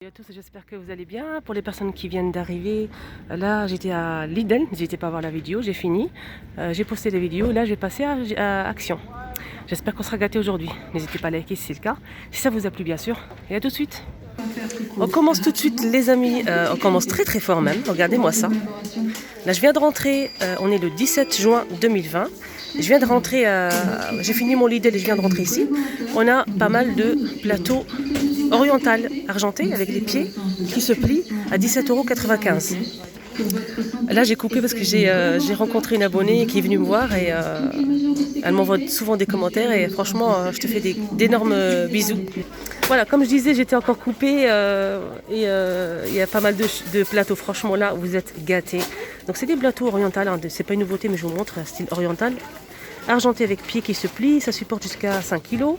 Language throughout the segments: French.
Bonjour à tous, j'espère que vous allez bien. Pour les personnes qui viennent d'arriver, là j'étais à Lidl, n'hésitez pas à voir la vidéo, j'ai fini. J'ai posté la vidéo, là je vais passer à Action. J'espère qu'on sera gâtés aujourd'hui. N'hésitez pas à liker si c'est le cas, si ça vous a plu bien sûr. Et à tout de suite. On commence tout de suite les amis, on commence très très fort même, regardez-moi ça. Là je viens de rentrer, on est le 17 juin 2020. Je viens de rentrer, j'ai fini mon Lidl et je viens de rentrer ici. On a pas mal de plateaux oriental argenté avec les pieds qui se plient à 17,95 €. Là j'ai coupé parce que j'ai rencontré une abonnée qui est venue me voir et elle m'envoie souvent des commentaires et franchement je te fais d'énormes bisous. Voilà, comme je disais, j'étais encore coupée et il y a pas mal de plateaux. Franchement là vous êtes gâtés. Donc c'est des plateaux orientaux, hein, c'est pas une nouveauté mais je vous montre, style oriental. Argenté avec pieds qui se plient, ça supporte jusqu'à 5 kg.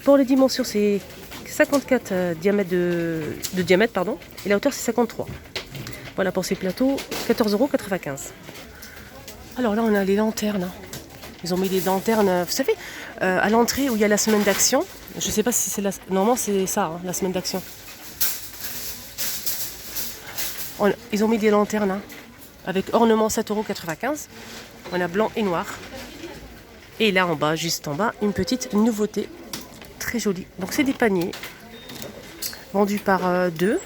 Pour les dimensions c'est 54 diamètres de diamètre pardon, et la hauteur c'est 53. Voilà pour ces plateaux, 14,95 €. Alors là on a les lanternes. Ils ont mis des lanternes, vous savez, à l'entrée où il y a la semaine d'action. Je sais pas si c'est normalement c'est ça, hein, la semaine d'action. Ils ont mis des lanternes hein, avec ornement 7,95 €. On a blanc et noir. Et là en bas, juste en bas, une petite nouveauté. Très joli. Donc c'est des paniers vendus par 2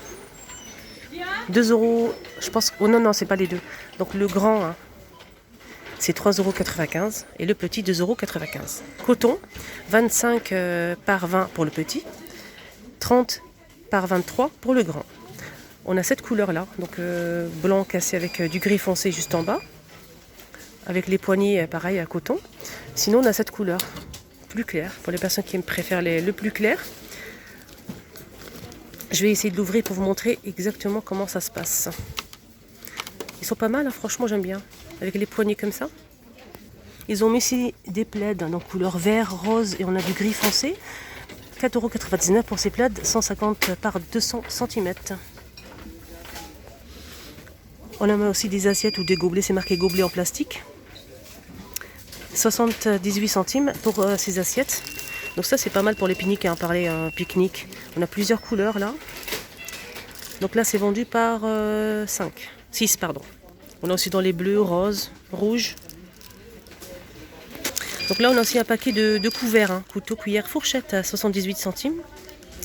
€, je pense. Oh non, c'est pas les deux. Donc le grand, hein, c'est 3,95 € et le petit 2,95 €. Coton, 25 par 20 pour le petit, 30 par 23 pour le grand. On a cette couleur là, donc blanc cassé avec du gris foncé juste en bas, avec les poignées pareil à coton. Sinon on a cette couleur plus clair, pour les personnes qui préfèrent le plus clair. Je vais essayer de l'ouvrir pour vous montrer exactement comment ça se passe. Ils sont pas mal, hein, franchement j'aime bien, avec les poignées comme ça. Ils ont mis ici des plaids, donc couleur vert, rose et on a du gris foncé. 4,99 € pour ces plaids, 150 par 200 cm. On a aussi des assiettes ou des gobelets, c'est marqué gobelet en plastique. 78 centimes pour ces assiettes. Donc ça c'est pas mal pour les pique-niques, hein, parler pique-nique. On a plusieurs couleurs là. Donc là c'est vendu par 6 pardon. On a aussi dans les bleus, roses, rouges. Donc là on a aussi un paquet de couverts, hein, couteau, cuillère, fourchette à 78 centimes.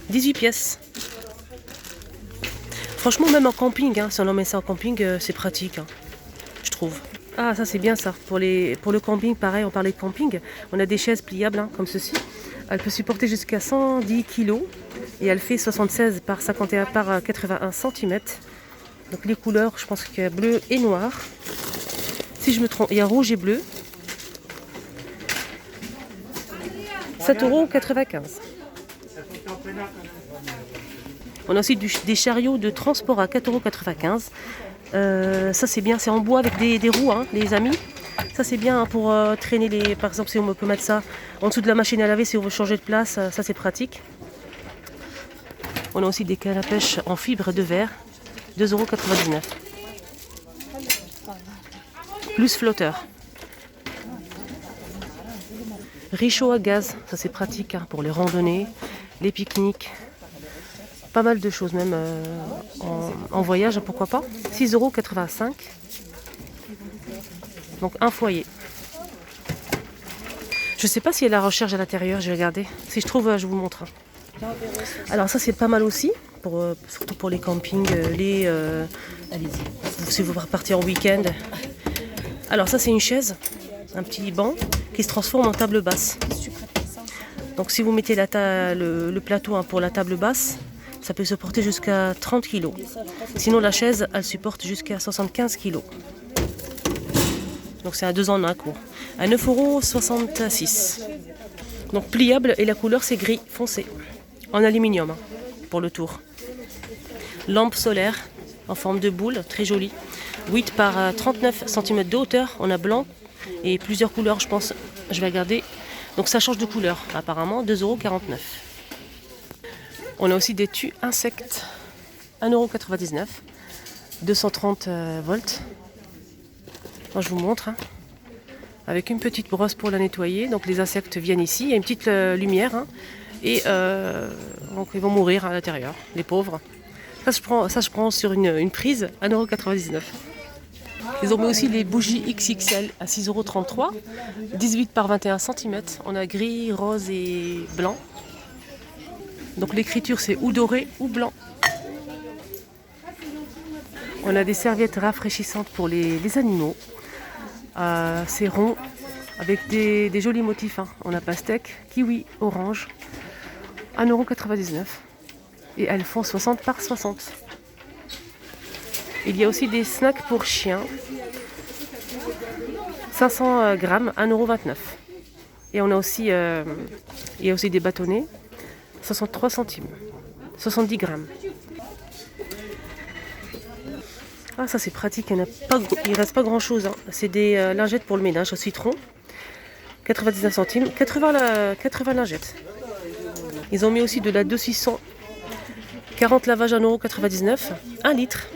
18 pièces. Franchement même en camping, hein, si on en met ça en camping, c'est pratique, hein, je trouve. Ah ça c'est bien ça, pour le camping pareil, on parlait de camping, on a des chaises pliables hein, comme ceci. Elle peut supporter jusqu'à 110 kg et elle fait 76 par 51 par 81 cm. Donc les couleurs, je pense qu'il y a bleu et noir. Si je me trompe, il y a rouge et bleu. 7,95 €. On a aussi des chariots de transport à 4,95 €. Ça c'est bien, c'est en bois avec des roues, hein, les amis. Ça c'est bien pour traîner les. Par exemple, si on peut mettre ça en dessous de la machine à laver, si on veut changer de place, ça c'est pratique. On a aussi des cannes à pêche en fibre de verre, 2,99 €. Plus flotteur. Richaud à gaz, ça c'est pratique hein, pour les randonnées, les pique-niques. Pas mal de choses même en voyage, pourquoi pas. 6,85 €. Donc un foyer. Je sais pas s'il y a la recharge à l'intérieur, je vais regarder. Si je trouve, je vous montre. Alors ça c'est pas mal aussi, surtout pour les campings, allez-y, si vous partez en week-end. Alors ça c'est une chaise, un petit banc qui se transforme en table basse. Donc si vous mettez le plateau hein, pour la table basse, ça peut supporter jusqu'à 30 kg. Sinon la chaise, elle supporte jusqu'à 75 kg. Donc c'est à 2 en 1 cours. À 9,66 €. Donc pliable et la couleur c'est gris foncé. En aluminium hein, pour le tour. Lampe solaire en forme de boule, très jolie. 8 par 39 cm de hauteur. On a blanc et plusieurs couleurs je pense. Je vais regarder. Donc ça change de couleur apparemment. 2,49 €. On a aussi des tues insectes. 1,99 €. 230 volts. Moi, je vous montre. Hein. Avec une petite brosse pour la nettoyer. Donc les insectes viennent ici. Il y a une petite lumière. Hein. Et donc ils vont mourir à l'intérieur. Les pauvres. Ça, je prends sur une prise, 1,99 €. Ils ont mis aussi les bougies XXL à 6,33 €, 18 par 21 cm. On a gris, rose et blanc. Donc l'écriture c'est ou doré ou blanc. On a des serviettes rafraîchissantes pour les animaux. C'est rond avec des jolis motifs. Hein. On a pastèque, kiwi, orange. 1,99 €. Et elles font 60 par 60. Il y a aussi des snacks pour chiens. 500 grammes, 1,29 €. Et on a aussi, il y a aussi des bâtonnets, 63 centimes, 70 grammes. Ah, ça c'est pratique, il ne reste pas grand chose. Hein. C'est des lingettes pour le ménage au citron, 99 centimes, 80 lingettes. Ils ont mis aussi de la 2600, 40 lavages, 1,99 €, 1 litre.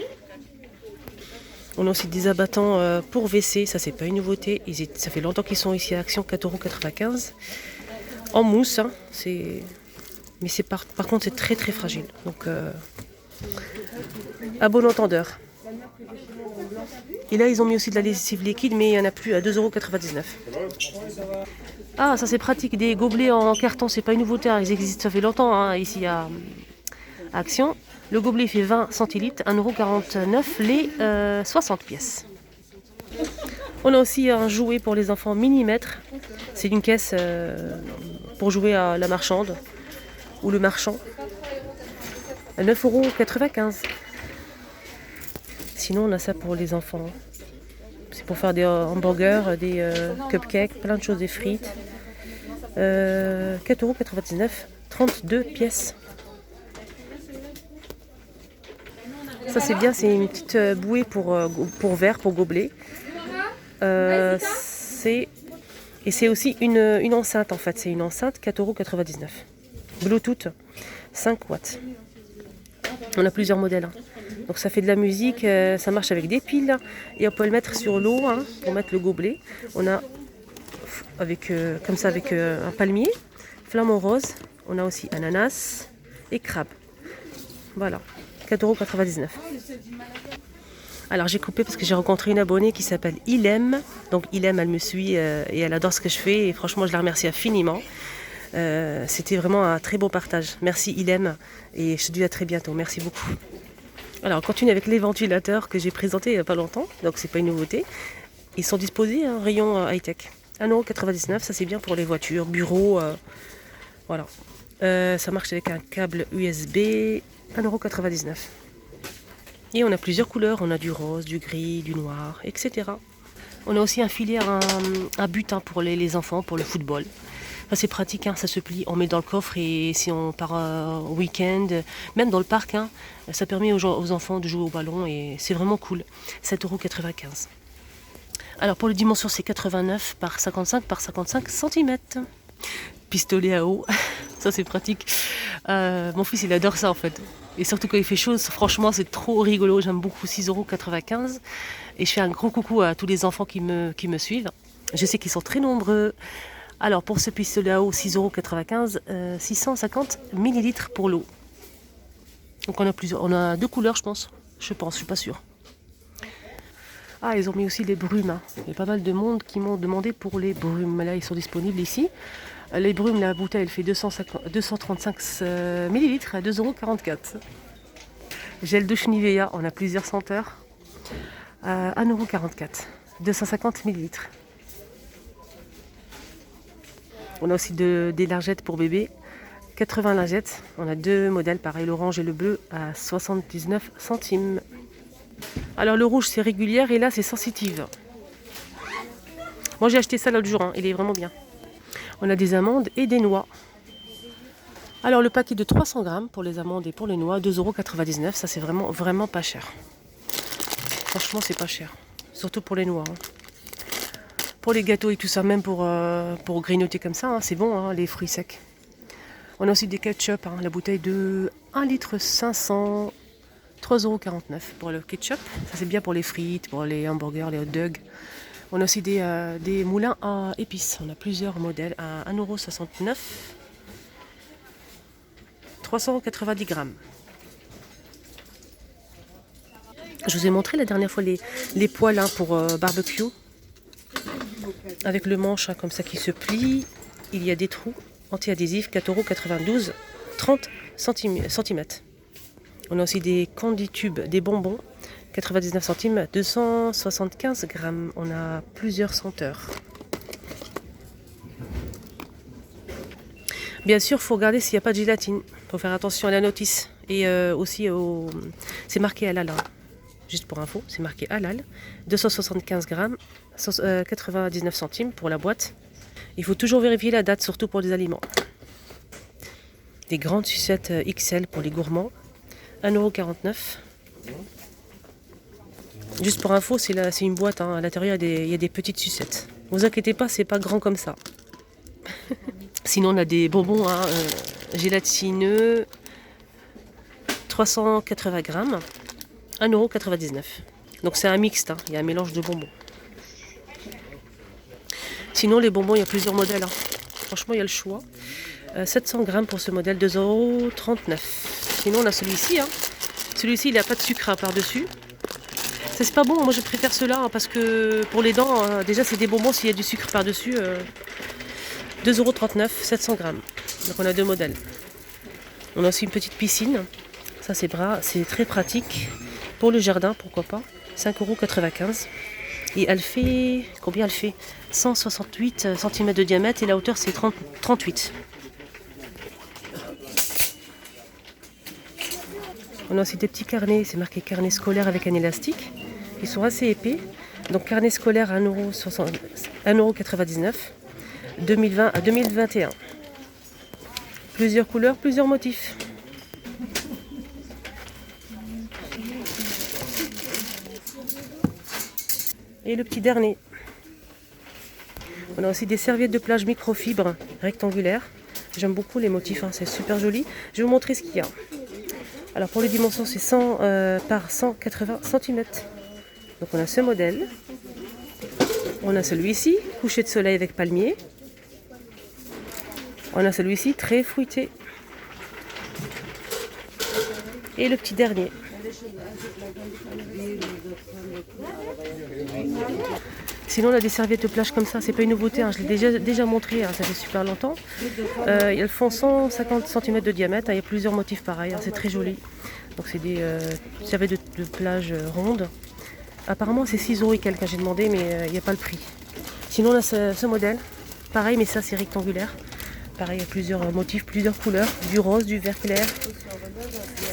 On a aussi des abattants pour WC, ça c'est pas une nouveauté. Ça fait longtemps qu'ils sont ici à Action, 4,95 €. En mousse, hein, mais par contre c'est très très fragile. Donc à bon entendeur. Et là ils ont mis aussi de la lessive liquide, mais il n'y en a plus à 2,99 €. Ah, ça c'est pratique, des gobelets en carton, c'est pas une nouveauté, hein, ils existent, ça fait longtemps hein, ici à Action. Le gobelet fait 20 centilitres, 1,49 €, les 60 pièces. On a aussi un jouet pour les enfants millimètre. C'est une caisse pour jouer à la marchande ou le marchand. 9,95 €. Sinon, on a ça pour les enfants. C'est pour faire des hamburgers, des cupcakes, plein de choses, des frites. 4,99 €, 32 pièces. Ça c'est bien, c'est une petite bouée pour verre, pour gobelet. Et c'est aussi une enceinte en fait, c'est une enceinte, 4,99 €. Bluetooth, 5 watts. On a plusieurs modèles. Hein. Donc ça fait de la musique, ça marche avec des piles. Et on peut le mettre sur l'eau hein, pour mettre le gobelet. On a avec, comme ça avec un palmier, flamant rose. On a aussi ananas et crabe. Voilà. 4,99 €. Alors j'ai coupé parce que j'ai rencontré une abonnée qui s'appelle Ilem. Donc Ilem, elle me suit et elle adore ce que je fais. Et franchement, je la remercie infiniment. C'était vraiment un très beau partage. Merci Ilem et je te dis à très bientôt. Merci beaucoup. Alors on continue avec les ventilateurs que j'ai présentés il n'y a pas longtemps. Donc c'est pas une nouveauté. Ils sont disposés en rayon high-tech. 1,99 €, ça c'est bien pour les voitures, bureaux. Voilà. Ça marche avec un câble USB. 1,99 €. Et on a plusieurs couleurs, on a du rose, du gris, du noir, etc. On a aussi un filet, un butin pour les enfants, pour le football. Enfin, c'est pratique, hein, ça se plie, on met dans le coffre et si on part au week-end, même dans le parc, hein, ça permet aux enfants de jouer au ballon et c'est vraiment cool. 7,95 €. Alors pour les dimensions, c'est 89 par 55 par 55 cm. Pistolet à eau, ça c'est pratique. Mon fils il adore ça en fait. Et surtout quand il fait chaud, franchement c'est trop rigolo, j'aime beaucoup. 6,95 €. Et je fais un gros coucou à tous les enfants qui me suivent. Je sais qu'ils sont très nombreux. Alors pour ce pistolet à eau, 6,95 €, 650 ml pour l'eau. Donc on a 2 couleurs je pense, je suis pas sûre. Ah, ils ont mis aussi les brumes. Hein. Il y a pas mal de monde qui m'ont demandé pour les brumes. Là, ils sont disponibles ici. Les brumes, la bouteille, elle fait 235 ml à 2,44 €. Gel douche Nivea, on a plusieurs senteurs. 1,44 €, 250 ml. On a aussi des lingettes pour bébé. 80 lingettes. On a 2 modèles, pareil, l'orange et le bleu, à 79 centimes. Alors le rouge c'est régulière et là c'est sensitive. Moi j'ai acheté ça l'autre jour, hein. Il est vraiment bien. On a des amandes et des noix. Alors le paquet de 300 grammes pour les amandes et pour les noix, 2,99 €. Ça c'est vraiment vraiment pas cher. Franchement c'est pas cher. Surtout pour les noix. Hein. Pour les gâteaux et tout ça, même pour grignoter comme ça, hein, c'est bon, hein, les fruits secs. On a aussi des ketchup, hein, la bouteille de 1,5 litre, 3,49 € pour le ketchup. Ça c'est bien pour les frites, pour les hamburgers, les hot dogs. On a aussi des moulins à épices. On a plusieurs modèles à 1,69 €. 390 grammes. Je vous ai montré la dernière fois les poêles hein, pour barbecue. Avec le manche hein, comme ça qui se plie. Il y a des trous anti-adhésifs, 4,92 €, 30 cm. On a aussi des candy-tubes, des bonbons, 99 centimes, 275 grammes. On a plusieurs senteurs. Bien sûr, il faut regarder s'il n'y a pas de gélatine. Il faut faire attention à la notice. Et aussi, c'est marqué halal. Hein. Juste pour info, c'est marqué halal. 275 grammes, 99 centimes pour la boîte. Il faut toujours vérifier la date, surtout pour les aliments. Des grandes sucettes XL pour les gourmands. 1,49 €. Juste pour info, c'est une boîte. Hein. À l'intérieur, il y a des petites sucettes. Ne vous inquiétez pas, c'est pas grand comme ça. Sinon, on a des bonbons hein, gélatineux. 380 grammes. 1,99 €. Donc c'est un mixte, hein. Il y a un mélange de bonbons. Sinon, les bonbons, il y a plusieurs modèles. Hein. Franchement, il y a le choix. 700 grammes pour ce modèle, 2,39 €. Sinon, on a celui-ci. Hein. Celui-ci, il n'a pas de sucre hein, par-dessus. C'est pas bon, moi je préfère ceux-là hein, parce que pour les dents, déjà c'est des bonbons s'il y a du sucre par-dessus. 2,39 €, 700 grammes. Donc on a deux modèles. On a aussi une petite piscine. Ça c'est très pratique. Pour le jardin, pourquoi pas. 5,95 €. Et elle fait, combien elle fait 168 cm de diamètre et la hauteur c'est 38. On a aussi des petits carnets, c'est marqué carnet scolaire avec un élastique. Ils sont assez épais. Donc carnet scolaire à 1,99 €, 2020 à 2021. Plusieurs couleurs, plusieurs motifs. Et le petit dernier. On a aussi des serviettes de plage microfibre rectangulaires. J'aime beaucoup les motifs, hein, c'est super joli. Je vais vous montrer ce qu'il y a. Alors pour les dimensions, c'est 100 par 180 cm. Donc on a ce modèle. On a celui-ci, coucher de soleil avec palmier. On a celui-ci, très fruité. Et le petit dernier. Sinon, on a des serviettes de plage comme ça, c'est pas une nouveauté, hein. Je l'ai déjà montré, hein, ça fait super longtemps. Elles font 150 cm de diamètre, hein. Il y a plusieurs motifs pareils, hein, c'est très joli. Donc c'est des serviettes de plage rondes. Apparemment c'est 6 € et quelques, j'ai demandé, mais il n'y a pas le prix. Sinon on a ce modèle, pareil, mais ça c'est rectangulaire. Pareil, il y a plusieurs motifs, plusieurs couleurs, du rose, du vert clair.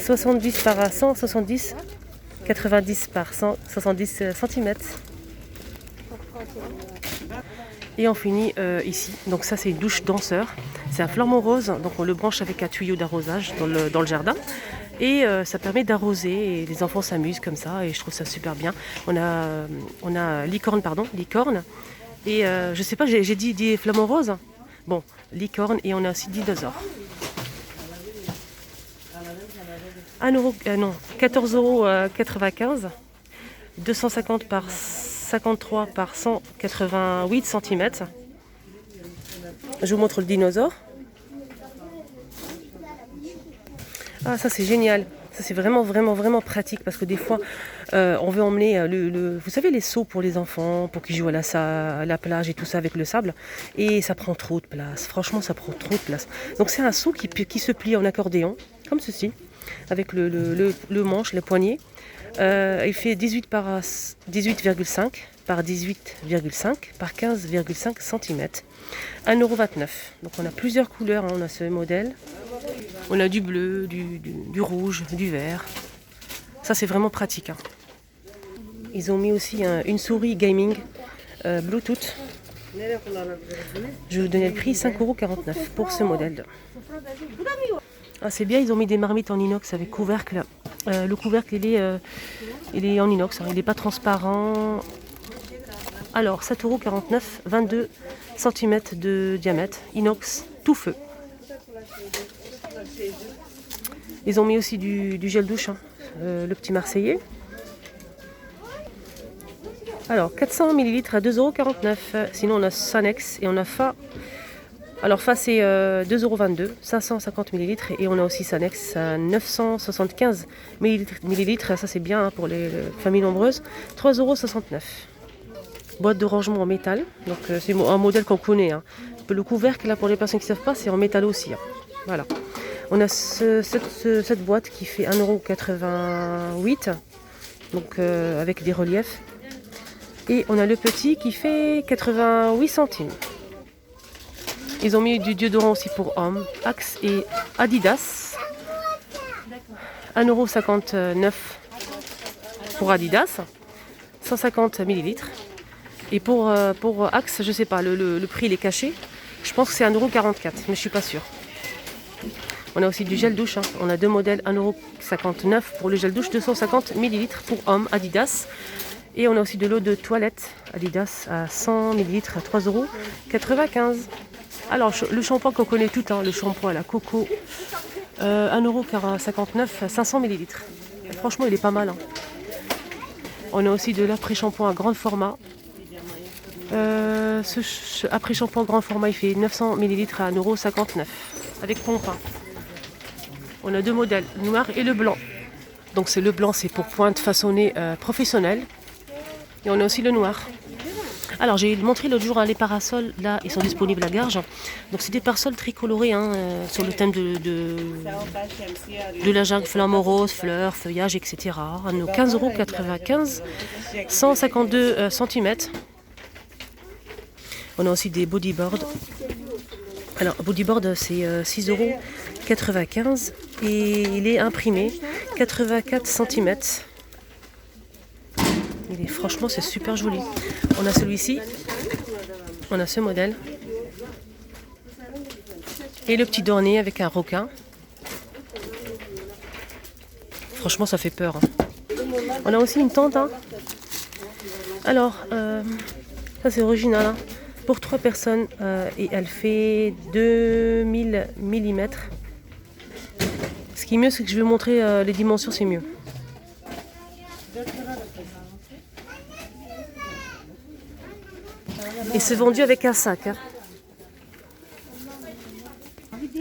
70 par 170, 90 par 170 cm. Et on finit ici. Donc ça c'est une douche danseur. C'est un flamant rose, donc on le branche avec un tuyau d'arrosage dans le jardin. Et ça permet d'arroser et les enfants s'amusent comme ça et je trouve ça super bien. On a licorne. Et je sais pas, j'ai dit flamant rose. Bon, licorne et on a aussi dinosaure. 14,95 €, 250 par 53 par 188 cm. Je vous montre le dinosaure. Ah, ça c'est génial. Ça c'est vraiment pratique parce que des fois on veut emmener vous savez les seaux pour les enfants pour qu'ils jouent à la plage et tout ça avec le sable et ça prend trop de place. Franchement ça prend trop de place. Donc c'est un seau qui se plie en accordéon comme ceci avec le manche, le poignet. Il fait 18 par 18,5 par 18,5 par 15,5 cm. 1,29 €. Donc on a plusieurs couleurs, hein. On a ce modèle. On a du bleu, du rouge, du vert. Ça c'est vraiment pratique. Hein. Ils ont mis aussi une souris gaming Bluetooth. Je vais vous donner le prix, 5,49 € pour ce modèle. Ah, c'est bien, ils ont mis des marmites en inox avec couvercle. Le couvercle il est en inox, hein. Il n'est pas transparent. Alors 7,49 €, 22 cm de diamètre, inox, tout feu. Ils ont mis aussi du gel douche, hein, le petit Marseillais. Alors 400 ml à 2,49 €. Sinon on a Sanex et on a Alors face c'est 2,22 €, 550 ml et on a aussi Sanex à 975 ml. Ça c'est bien hein, pour les familles nombreuses. 3,69 €. Boîte de rangement en métal, donc c'est un modèle qu'on connaît. Hein. Le couvercle là pour les personnes qui ne savent pas c'est en métal aussi. Hein. Voilà. On a cette boîte qui fait 1,88 €, donc avec des reliefs. Et on a le petit qui fait 88 centimes. Ils ont mis du déodorant aussi pour hommes, Axe et Adidas. 1,59 € pour Adidas, 150 ml. Et pour Axe, je ne sais pas, le prix il est caché. Je pense que c'est 1,44 €, mais je ne suis pas sûre. On a aussi du gel douche. Hein. On a deux modèles, 1,59 € pour le gel douche, 250 ml pour hommes Adidas. Et on a aussi de l'eau de toilette Adidas à 100 ml à 3,95 €. Alors le shampoing qu'on connaît tout, hein, le shampoing à la coco, 1,59 €, 500 ml. Franchement il est pas mal. Hein. On a aussi de l'après-shampoing à grand format. Ce après-shampoing grand format il fait 900 ml à 1,59 € avec pompe. Hein. On a deux modèles, le noir et le blanc. Donc c'est le blanc, c'est pour pointe façonnée professionnelle. Et on a aussi le noir. Alors j'ai montré l'autre jour hein, les parasols, là ils sont disponibles à Garges. Donc c'est des parasols très colorés hein, sur le thème de la jungle, flamants roses, fleurs, feuillage, etc. À nos 15,95 €, 152 cm. On a aussi des bodyboards. Alors bodyboard c'est 6,95 € et il est imprimé 84 cm. Franchement c'est super joli. On a celui-ci, on a ce modèle et le petit dorné avec un requin. Franchement ça fait peur. Hein. On a aussi une tente. Hein. Alors ça c'est original. Hein. Pour 3 personnes et elle fait 2000 mm. Ce qui est mieux c'est que je vais montrer les dimensions, c'est mieux. Et c'est vendu avec un sac. Hein.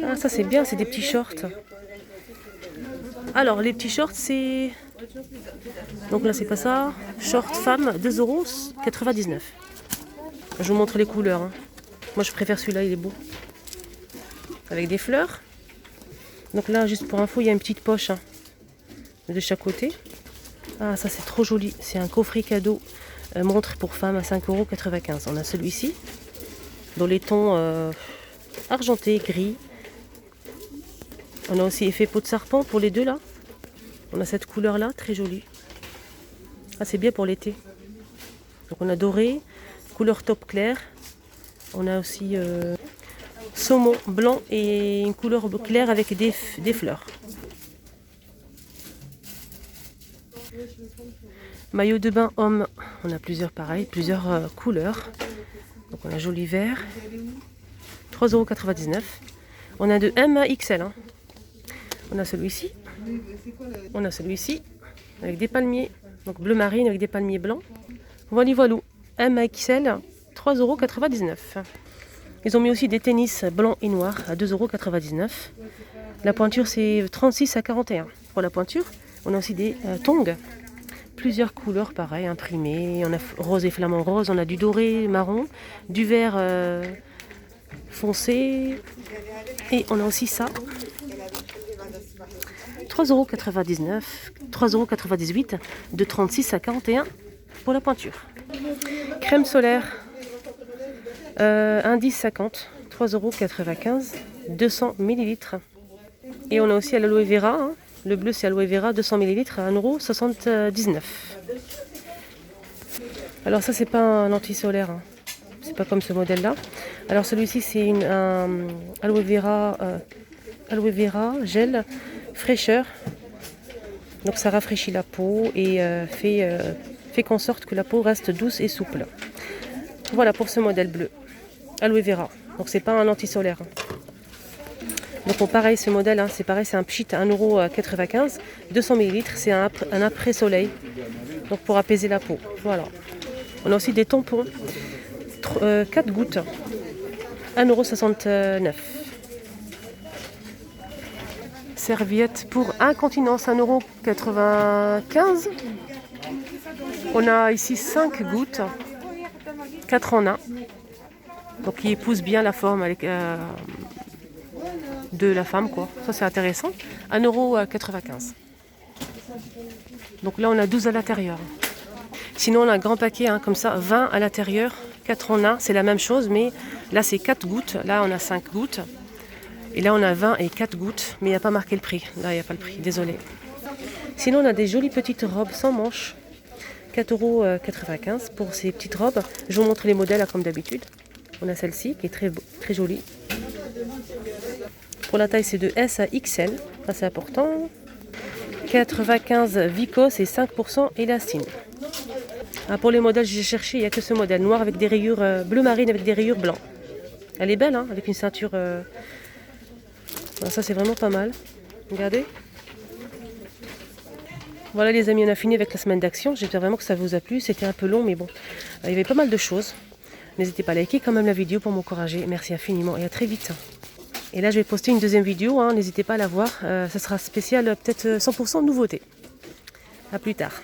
Ah, ça c'est bien, c'est des petits shorts. Alors les petits shorts c'est... Donc là c'est pas ça. Short femme, 2,99 €. Je vous montre les couleurs. Hein. Moi je préfère celui-là, il est beau. Avec des fleurs. Donc là juste pour info, il y a une petite poche hein, de chaque côté. Ah ça c'est trop joli. C'est un coffret cadeau. Montre pour femmes à 5,95 €. On a celui-ci, dans les tons argenté, gris. On a aussi effet peau de serpent pour les deux là. On a cette couleur là, très jolie. Ah c'est bien pour l'été. Donc on a doré, couleur taupe clair. On a aussi saumon blanc et une couleur claire avec des fleurs. Maillot de bain homme, on a plusieurs pareils, plusieurs couleurs. Donc on a joli vert, 3,99 €. On a de M à XL. Hein. On a celui-ci. On a celui-ci avec des palmiers, donc bleu marine avec des palmiers blancs. Voilà, M à XL, 3,99 €. Ils ont mis aussi des tennis blancs et noirs à 2,99 €. La pointure c'est 36 à 41 pour la pointure. On a aussi des tongs. Plusieurs couleurs pareil, imprimées. On a rose et flamant rose, on a du doré, marron, du vert foncé. Et on a aussi ça. 3,99 €, 3,98 € de 36 à 41 pour la pointure. Crème solaire, 1,10 €, 3,95 €, 200 ml. Et on a aussi à l'aloe vera. Hein. Le bleu c'est aloe vera, 200 ml à 1,79 €. Alors ça c'est pas un anti-solaire, hein. C'est pas comme ce modèle là. Alors celui-ci c'est un aloe vera gel fraîcheur. Donc ça rafraîchit la peau et fait qu'en sorte que la peau reste douce et souple. Voilà pour ce modèle bleu. Aloe vera. Donc c'est pas un anti-solaire. Hein. Donc pareil ce modèle, hein, c'est pareil, c'est un pchit à 1,95 €, 200 ml, c'est un après-soleil. Donc pour apaiser la peau. Voilà. On a aussi des tampons, 4 gouttes. 1,69 €. Serviette pour incontinence, 1,95 €. On a ici 5 gouttes, 4 en 1. Donc qui épouse bien la forme avec, de la femme, quoi. Ça c'est intéressant. 1,95 €. Donc là on a 12 à l'intérieur. Sinon on a un grand paquet, hein, comme ça, 20 à l'intérieur, 4 en 1. C'est la même chose, mais là c'est 4 gouttes. Là on a 5 gouttes. Et là on a 20 et 4 gouttes. Mais il n'y a pas marqué le prix. Là il n'y a pas le prix, désolé. Sinon on a des jolies petites robes sans manches. 4,95 € pour ces petites robes. Je vous montre les modèles là, comme d'habitude. On a celle-ci qui est très jolie. Pour la taille, c'est de S à XL. Ça, c'est important. 95 Vicos et 5% élastine. Ah, pour les modèles, j'ai cherché, il n'y a que ce modèle noir avec des rayures bleu marine avec des rayures blancs. Elle est belle, hein, avec une ceinture. Ça, c'est vraiment pas mal. Regardez. Voilà les amis, on a fini avec la semaine d'action. J'espère vraiment que ça vous a plu. C'était un peu long, mais bon, il y avait pas mal de choses. N'hésitez pas à liker quand même la vidéo pour m'encourager. Merci infiniment et à très vite. Et là, je vais poster une deuxième vidéo. N'hésitez pas à la voir. Ça sera spécial, peut-être 100% nouveauté. A plus tard.